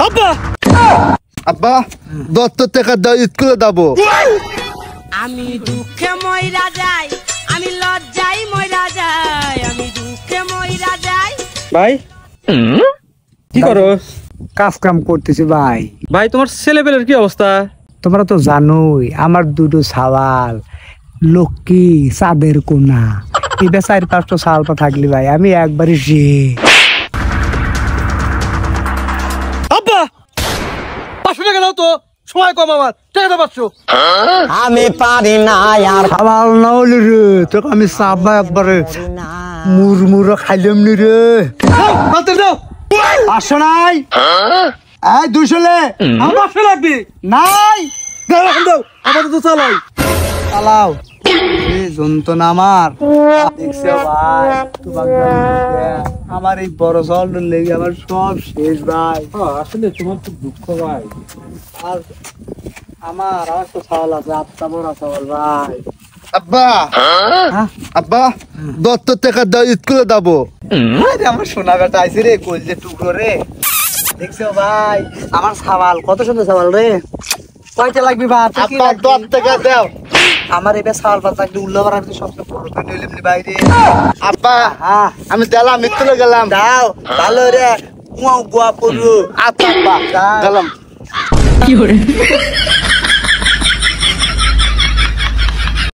আব্বা আব্বা দত্ত টাকা দাও স্কুলে যাবো। আমি দুঃখে মইরা যাই, আমি লজ্জায় মইরা যাই, আমি দুঃখে মইরা যাই। ভাই কি করো? কাজ কাম করতেছি ভাই। ভাই তোমার ছেলেপেলের কি অবস্থা? তোমরা তো জানোই আমার দুটো সাওয়াল লক্ষ্মী চাঁদের কোনা, এই বেচার 5টা সাওয়ালটা থাকলি ভাই আমি একবারই আব্বা 500 টাকা দাও তো, সময় কম আমার, টাকা দাও 500। আমি পারি না আর সাওয়াল না হলে রে তোকে আমি চাপা একবারে মুরমুরা খাইলাম নি রে। মাত্র দাও। আসো নাই এই 200 লে আমার 500 লাগবে। নাই দাও এখন দাও, আমাদের তো চালাই। চালাও যন্ত্রণা আমার দেখছো ভাই। আমার এই বড় চাউলটার লেগে আমার সব শেষ ভাই। আসলে তোমার তো দুঃখ ভাই। আর আমার তো চাউল আছে, আটটা বড় চাউল ভাই। আব্বা আব্বা দত্ত টাকা দাও স্কুলে যাবো। আরে আমার সোনা বেটা আইছে রে, কলজে টুকরো রে। দেখছো ভাই আমার সাওয়াল কত সুন্দর সাওয়াল রে। কয়টা লাগবে ভাই? আব্বা 10 টাকা দাও। আমার এবার সাওয়াল পাতা একটু উল্লা করার সবচেয়ে বড় পেটে এমনি বাইরে। আব্বা হ্যাঁ আমি দিলাম স্কুলে গেলাম। দাও ভালো রে, গুয়া গুয়া করু। আচ্ছা আব্বা গেলাম।